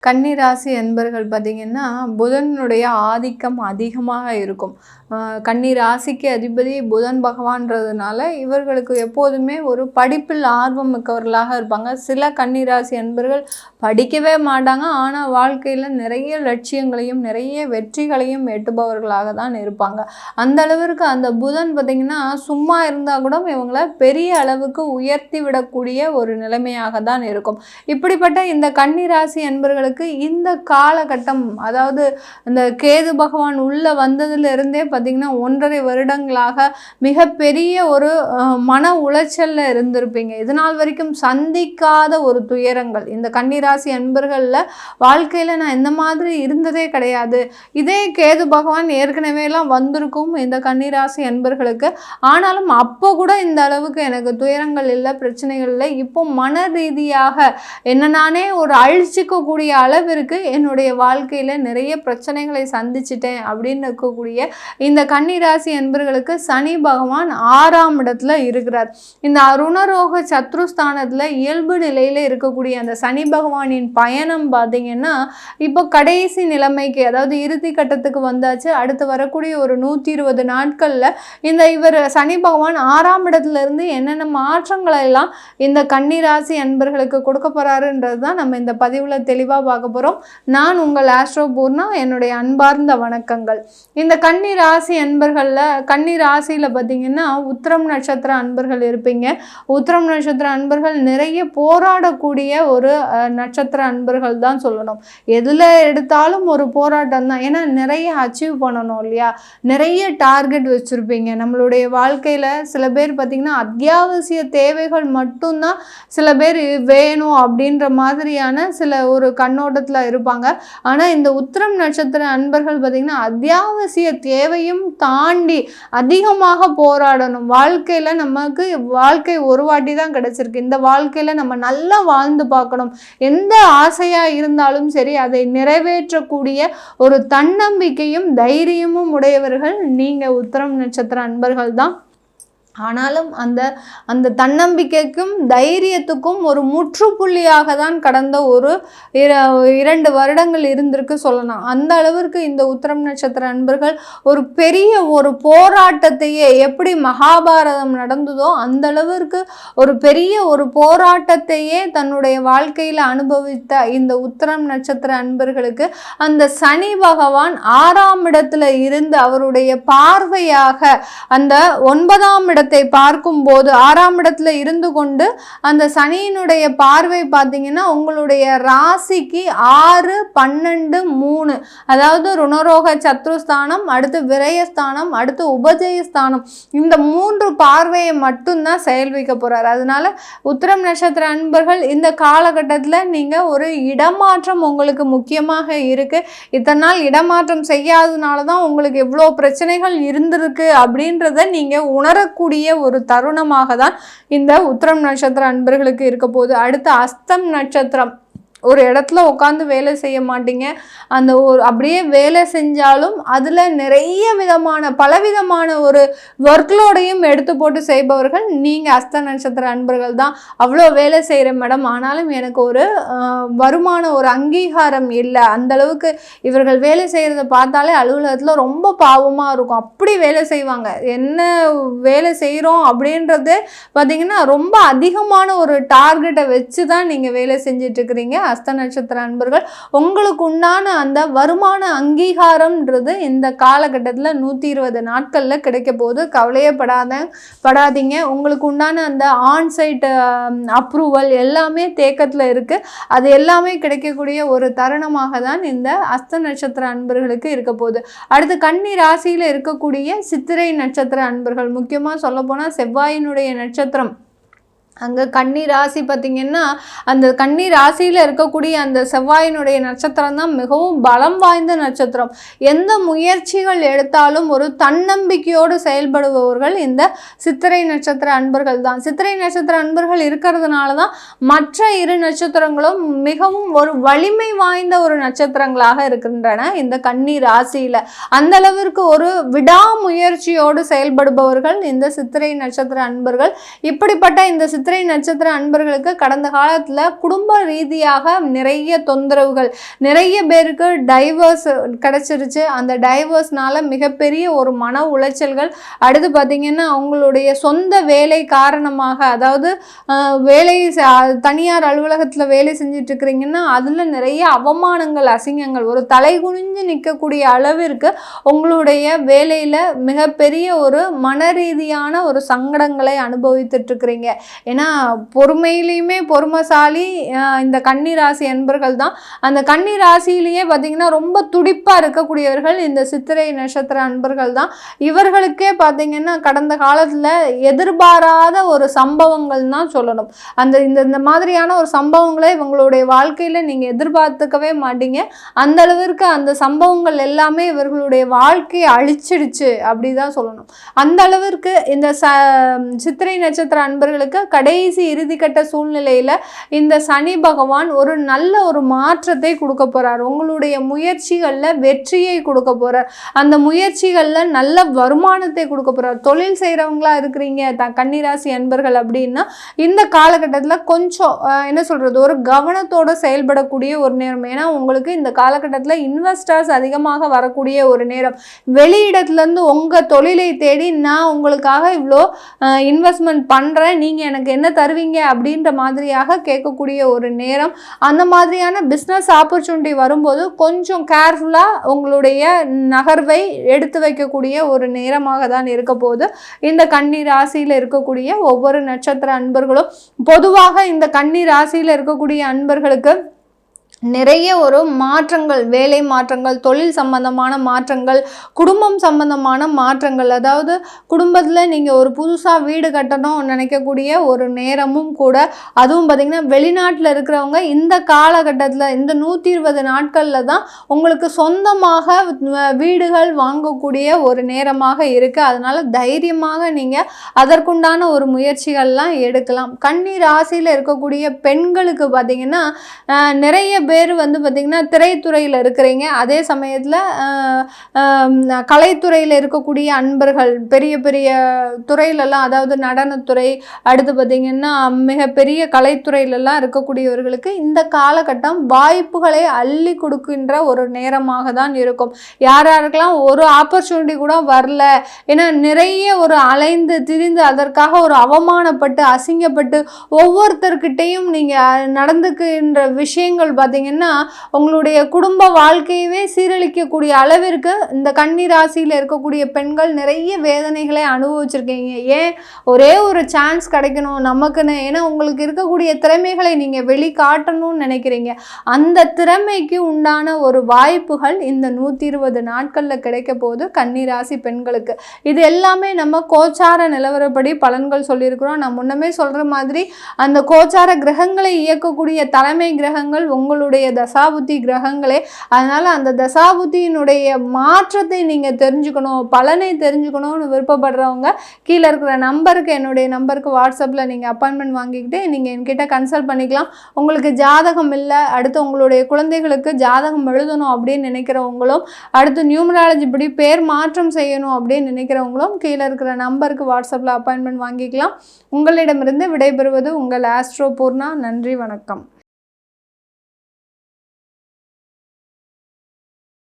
கன்னி ராசி என்பர்கள் பார்த்தீங்கன்னா புதனுடைய ஆதிக்கம் அதிகமாக இருக்கும். கன்னி ராசிக்கு அதிபதி புதன் பகவான்றதுனால இவர்களுக்கு எப்போதுமே ஒரு படிப்பில் ஆர்வம் மிக்கவர்களாக இருப்பாங்க. சில கன்னி ராசி என்பர்கள் படிக்கவே மாட்டாங்க, ஆனால் வாழ்க்கையில் நிறைய லட்சியங்களையும் நிறைய வெற்றிகளையும் எட்டுபவர்களாக தான் இருப்பாங்க. அந்த அளவிற்கு அந்த புதன் பார்த்திங்கன்னா சும்மா இருந்தால் கூட இவங்களை பெரிய அளவுக்கு உயர்த்தி விடக்கூடிய ஒரு நிலைமையாக தான் இருக்கும். இப்படிப்பட்ட இந்த கன்னி ராசி என்பர்களுக்கு இந்த காலகட்டம், அதாவது இந்த கேது பகவான் உள்ள வந்ததுலேருந்தே பார்த்திங்கன்னா 1.5 வருடங்களாக மிகப்பெரிய ஒரு மன உளைச்சலில் இருந்திருப்பீங்க. இதனால் வரைக்கும் சந்திக்காத ஒரு துயரங்கள் இந்த கன்னிராசி அன்பர்களில் வாழ்க்கையில் நான் இந்த மாதிரி இருந்ததே கிடையாது. இதே கேது பகவான் ஏற்கனவேலாம் வந்திருக்கும் இந்த கன்னிராசி அன்பர்களுக்கு. ஆனாலும் அப்போ கூட இந்த அளவுக்கு எனக்கு துயரங்கள் இல்லை, பிரச்சனைகள் இல்லை. இப்போ மன ரீதியாக என்ன நானே ஒரு அழிச்சிக்கக்கூடிய அளவிற்கு என்னுடைய வாழ்க்கையில் நிறைய பிரச்சனைகளை சந்திச்சிட்டேன் அப்படின்னு இருக்கக்கூடிய இந்த கன்னிராசி என்பர்களுக்கு சனி பகவான் 6ஆம் இடத்துல இருக்கிறார். இந்த ருணரோக சத்ருஸ்தானத்தில் இயல்பு நிலையில் இருக்கக்கூடிய அந்த சனி பகவானின் பயணம் பார்த்தீங்கன்னா இப்போ கடைசி நிலைமைக்கு, அதாவது இறுதி கட்டத்துக்கு வந்தாச்சு. அடுத்து வரக்கூடிய ஒரு 120 நாட்களில் இந்த இவர் சனி பகவான் 6ஆம் இடத்துல இருந்து என்னென்ன மாற்றங்களை எல்லாம் இந்த கன்னிராசி அன்பர்களுக்கு கொடுக்க போறாருன்றது தான் நம்ம இந்த பதிவில் தெளிவாக பார்க்க போகிறோம். நான் உங்கள் ஆஸ்ட்ரோ பூர்ணா. என்னுடைய அன்பார்ந்த வணக்கங்கள். இந்த கன்னி ராசி அன்பர்களில் கன்னி ராசியில் பார்த்தீங்கன்னா உத்திரம் நட்சத்திர அன்பர்கள் இருப்பீங்க. உத்திரம் நட்சத்திர அன்பர்கள் நிறைய போராடக்கூடிய ஒரு நட்சத்திர அன்பர்கள் தான் சொல்லணும். எதில் எடுத்தாலும் ஒரு போராட்டம் தான். ஏன்னா நிறைய அச்சீவ் பண்ணணும் இல்லையா, நிறைய டார்கெட் வச்சுருப்பீங்க. நம்மளுடைய வாழ்க்கையில் சில பேர் பார்த்திங்கன்னா அத்தியாவசிய தேவைகள் மட்டும்தான் சில பேர் வேணும் அப்படின்ற மாதிரியான சில ஒரு கண்ணோட்டத்தில் இருப்பாங்க. ஆனால் இந்த உத்திரம் நட்சத்திர அன்பர்கள் பார்த்திங்கன்னா அத்தியாவசிய தேவையும் தாண்டி அதிகமாக போராடணும். வாழ்க்கையில் நமக்கு வாழ்க்கை ஒரு வாட்டி தான் கிடைச்சிருக்கு. இந்த வாழ்க்கையில் நம்ம நல்லா வாழ்ந்து பார்க்கணும். எந்த ஆசையாக இருந்தாலும் சரி அதை நிறைவேற்றக்கூடிய ஒரு தன்னம்பிக்கையும் தைரியமும் உடையவர்கள் நீங்கள் உத்திரம் நட்சத்திர அன்பர்கள் தான். ஆனாலும் அந்த தன்னம்பிக்கைக்கும் தைரியத்துக்கும் ஒரு முற்றுப்புள்ளியாக தான் கடந்த ஒரு 2 வருடங்கள் இருந்திருக்கு சொல்லலாம். அந்த அளவிற்கு இந்த உத்திரம் நட்சத்திர அன்பர்கள் ஒரு பெரிய ஒரு போராட்டத்தையே, எப்படி மகாபாரதம் நடந்ததோ அந்த அளவிற்கு ஒரு பெரிய ஒரு போராட்டத்தையே தன்னுடைய வாழ்க்கையில் அனுபவித்த இந்த உத்திரம் நட்சத்திர அன்பர்களுக்கு அந்த சனி பகவான் 6ஆம் இடத்துல இருந்து அவருடைய பார்வையாக அந்த 9ஆம் இடத்தை பார்க்கும்போது 6ஆம் இடத்துல இருந்து கொண்டு அந்த சனியினுடைய பார்வை பார்த்தீங்கன்னா உங்களுடைய ராசிக்கு 6, 12, 3, அதாவது ருணரோக சத்ருஸ்தானம், அடுத்து விரயஸ்தானம், அடுத்து உபஜயஸ்தானம், இந்த 3 பார்வையை மட்டும்தான் செயல்விக்க போறார். அதனால உத்திரம் நட்சத்திர அன்பர்கள் இந்த காலகட்டத்தில் நீங்கள் ஒரு இடமாற்றம் உங்களுக்கு முக்கியமாக இருக்கு. இத்தனை நாள் இடமாற்றம் செய்யாததுனால தான் உங்களுக்கு எவ்வளோ பிரச்சனைகள் இருந்திருக்கு அப்படின்றத நீங்கள் உணரக்கூடிய ஒரு தருணமாக தான் இந்த உத்திரம் நட்சத்திர அன்பர்களுக்கு இருக்க போகுது. அடுத்து அஸ்தம் நட்சத்திரம், ஒரு இடத்துல உட்காந்து வேலை செய்ய மாட்டீங்க. அந்த ஒரு அப்படியே வேலை செஞ்சாலும் அதில் நிறைய விதமான பலவிதமான ஒரு ஒர்க்லோடையும் எடுத்து போட்டு செய்பவர்கள் நீங்கள் அஸ்த நட்சத்திர அன்பர்கள் தான். அவ்வளோ வேலை செய்கிறேன் மேடம், ஆனாலும் எனக்கு ஒரு வருமான ஒரு அங்கீகாரம் இல்லை. அந்தளவுக்கு இவர்கள் வேலை செய்கிறத பார்த்தாலே அலுவலகத்தில் ரொம்ப பாவமாக இருக்கும். அப்படி வேலை செய்வாங்க. என்ன வேலை செய்கிறோம் அப்படின்றது பார்த்திங்கன்னா ரொம்ப அதிகமான ஒரு டார்கெட்டை வச்சு தான் நீங்கள் வேலை செஞ்சிட்ருக்கிறீங்க. அஸ்த நட்சத்திர அன்பர்கள் உங்களுக்கு உண்டான அந்த வருமான அங்கீகாரம்ன்றது இந்த காலகட்டத்தில் 120 நாட்களில் கிடைக்க போது. கவலையே படாதீங்க. உங்களுக்கு உண்டான அந்த ஆன்சைட் அப்ரூவல் எல்லாமே தேக்கத்தில் இருக்குது. அது எல்லாமே கிடைக்கக்கூடிய ஒரு தருணமாக தான் இந்த அஸ்த நட்சத்திர அன்பர்களுக்கு இருக்க போகுது. அடுத்து கன்னி ராசியில் இருக்கக்கூடிய சித்திரை நட்சத்திர அன்பர்கள், முக்கியமாக சொல்ல போனால் செவ்வாயினுடைய நட்சத்திரம். அங்கே கன்னி ராசி பார்த்திங்கன்னா அந்த கன்னி ராசியில் இருக்கக்கூடிய அந்த செவ்வாயினுடைய நட்சத்திரம் தான் மிகவும் பலம் வாய்ந்த நட்சத்திரம். எந்த முயற்சிகள் எடுத்தாலும் ஒரு தன்னம்பிக்கையோடு செயல்படுபவர்கள் இந்த சித்திரை நட்சத்திர அன்பர்கள் தான். சித்திரை நட்சத்திர அன்பர்கள் இருக்கிறதுனால தான் மற்ற 2 நட்சத்திரங்களும் மிகவும் ஒரு வலிமை வாய்ந்த ஒரு நட்சத்திரங்களாக இருக்கின்றன இந்த கன்னி ராசியில். அந்த அளவிற்கு ஒரு விடாமுயற்சியோடு செயல்படுபவர்கள் இந்த சித்திரை நட்சத்திர அன்பர்கள். இப்படிப்பட்ட இந்த சித்திரை நட்சத்திர அன்பர்களுக்கு கடந்த காலத்தில் குடும்ப ரீதியாக நிறைய தொந்தரவுகள், நிறைய பேருக்கு டைவர்ஸ் கிடைச்சிருச்சு. அந்த டைவர்ஸ்னால மிகப்பெரிய ஒரு மன உளைச்சல்கள், அடுத்து பார்த்தீங்கன்னா அவங்களுடைய சொந்த வேலை காரணமாக, அதாவது வேலை தனியார் அலுவலகத்தில் வேலை செஞ்சுட்டு இருக்கிறீங்கன்னா அதில் நிறைய அவமானங்கள், அசிங்கங்கள், ஒரு தலை குனிஞ்சு நிற்கக்கூடிய அளவிற்கு உங்களுடைய வேலையில் மிகப்பெரிய ஒரு மன ரீதியான ஒரு சங்கடங்களை அனுபவித்துட்டு இருக்கிறீங்க. ஏன்னா பொறுமையிலையுமே பொறுமைசாலி இந்த கன்னிராசி அன்பர்கள் தான். அந்த கன்னிராசியிலேயே பார்த்தீங்கன்னா ரொம்ப துடிப்பாக இருக்கக்கூடியவர்கள் இந்த சித்திரை நட்சத்திர அன்பர்கள் தான். இவர்களுக்கே பார்த்தீங்கன்னா கடந்த காலத்தில் எதிர்பாராத ஒரு சம்பவங்கள் தான் சொல்லணும். இந்த மாதிரியான ஒரு சம்பவங்களை இவங்களுடைய வாழ்க்கையில் நீங்கள் எதிர்பார்த்துக்கவே மாட்டீங்க. அந்த அளவிற்கு அந்த சம்பவங்கள் எல்லாமே இவர்களுடைய வாழ்க்கையை அழிச்சிடுச்சு அப்படி தான் சொல்லணும். அந்த அளவிற்கு இந்த சித்திரை நட்சத்திர அன்பர்களுக்கு கடைசி இறுதிக்கட்ட சூழ்நிலையில் இந்த சனி பகவான் ஒரு நல்ல ஒரு மாற்றத்தை கொடுக்க போகிறார். உங்களுடைய முயற்சிகளில் வெற்றியை கொடுக்க போகிறார். அந்த முயற்சிகளில் நல்ல வருமானத்தை கொடுக்க போகிறார். தொழில் செய்கிறவங்களா இருக்கிறீங்க கன்னிராசி அன்பர்கள் அப்படின்னா இந்த காலகட்டத்தில் கொஞ்சம் என்ன சொல்கிறது, ஒரு கவனத்தோடு செயல்படக்கூடிய ஒரு நேரம். ஏன்னா உங்களுக்கு இந்த காலகட்டத்தில் இன்வெஸ்டர்ஸ் அதிகமாக வரக்கூடிய ஒரு நேரம். வெளியிடத்துலேருந்து உங்கள் தொழிலை தேடி நான் உங்களுக்காக இவ்வளோ இன்வெஸ்ட்மெண்ட் பண்ணுறேன், நீங்கள் எனக்கு என்ன தருவீங்க அப்படின்ற மாதிரியாக கேட்கக்கூடிய ஒரு நேரம். அந்த மாதிரியான பிஸ்னஸ் ஆப்பர்ச்சுனிட்டி வரும்போது கொஞ்சம் கேர்ஃபுல்லாக உங்களுடைய நகர்வை எடுத்து வைக்கக்கூடிய ஒரு நேரமாக தான் இருக்க போது. இந்த கன்னி ராசியில் இருக்கக்கூடிய ஒவ்வொரு நட்சத்திர அன்பர்களும், பொதுவாக இந்த கன்னி ராசியில் இருக்கக்கூடிய அன்பர்களுக்கு நிறைய ஒரு மாற்றங்கள், வேலை மாற்றங்கள், தொழில் சம்பந்தமான மாற்றங்கள், குடும்பம் சம்பந்தமான மாற்றங்கள், அதாவது குடும்பத்தில் நீங்கள் ஒரு புதுசாக வீடு கட்டணும் நினைக்கக்கூடிய ஒரு நேரமும் கூட. அதுவும் பார்த்திங்கன்னா வெளிநாட்டில் இருக்கிறவங்க இந்த காலகட்டத்தில் இந்த 120 நாட்களில் தான் உங்களுக்கு சொந்தமாக வீடுகள் வாங்கக்கூடிய ஒரு நேரமாக இருக்குது. அதனால் தைரியமாக நீங்கள் அதற்குண்டான ஒரு முயற்சிகள்லாம் எடுக்கலாம். கன்னி ராசியில் இருக்கக்கூடிய பெண்களுக்கு பார்த்திங்கன்னா நிறைய பேர் வந்து பார்த்திங்கன்னா திரைத்துறையில் இருக்கிறீங்க. அதே சமயத்தில் கலைத்துறையில் இருக்கக்கூடிய அன்பர்கள், பெரிய பெரிய துறையிலெல்லாம், அதாவது நடனத்துறை, அடுத்து பார்த்திங்கன்னா மிகப்பெரிய கலைத்துறையிலெல்லாம் இருக்கக்கூடியவர்களுக்கு இந்த காலகட்டம் வாய்ப்புகளை அள்ளி கொடுக்கின்ற ஒரு நேரமாக தான் இருக்கும். யாருக்கெல்லாம் ஒரு ஆப்பர்ச்சுனிட்டி கூட வரல, ஏன்னா நிறைய ஒரு அலைந்து திரிந்து அதற்காக ஒரு அவமானப்பட்டு அசிங்கப்பட்டு ஒவ்வொருத்தர்கிட்டையும் நீங்கள் நடந்துக்கின்ற விஷயங்கள் பார்த்தீங்கன்னா உங்களுடைய குடும்ப வாழ்க்கையவே சீரழிக்கக்கூடிய அளவிற்கு இந்த கன்னி ராசியில் இருக்கக்கூடிய பெண்கள் நிறைய வேதனைகளை அனுபவிச்சிருக்கீங்க. ஏன் ஒரே ஒரு சான்ஸ் கிடைக்கணும் நமக்குன்னு, ஏன்னா உங்களுக்கு இருக்கக்கூடிய திறமைகளை நீங்கள் வெளிக்காட்டணும்னு நினைக்கிறீங்க. அந்த திறமைக்கு உண்டான ஒரு வாய்ப்புகள் இந்த 120 நாட்களில் கிடைக்க போது கன்னி ராசி பெண்களுக்கு. இது எல்லாமே நம்ம கோச்சார நிலவரப்படி பலன்கள் சொல்லியிருக்கிறோம். நான் முன்னமே சொல்கிற மாதிரி அந்த கோச்சார கிரகங்களை இயக்கக்கூடிய தலைமை கிரகங்கள் உங்களுடைய தசாபுத்தி கிரகங்களே. அதனால் அந்த தசாபுத்தியினுடைய மாற்றத்தை நீங்கள் தெரிஞ்சுக்கணும், பலனை தெரிஞ்சுக்கணும்னு விருப்பப்படுறவங்க கீழே இருக்கிற நம்பருக்கு, என்னுடைய நம்பருக்கு வாட்ஸ்அப்பில் நீங்கள் அப்பாயின்மெண்ட் வாங்கிக்கிட்டு நீங்கள் என்கிட்ட கன்சல்ட் பண்ணிக்கலாம். உங்களுக்கு ஜாதகம் இல்லை, அடுத்து உங்களுடைய குழந்தைகளுக்கு ஜாதகம் எழுதணும் அப்படின்னு நினைக்கிறவங்களும், அடுத்து நியூமராலஜி படி பேர் மாற்றம் செய்யணும் அப்படின்னு நினைக்கிறவங்களும் கீழே இருக்கிற நம்பருக்கு வாட்ஸ்அப்பில் அப்பாயின்மெண்ட் வாங்கிக்கலாம். உங்களிடமிருந்து விடைபெறுவது உங்கள் ஆஸ்ட்ரோ பூர்ணா. நன்றி, வணக்கம்.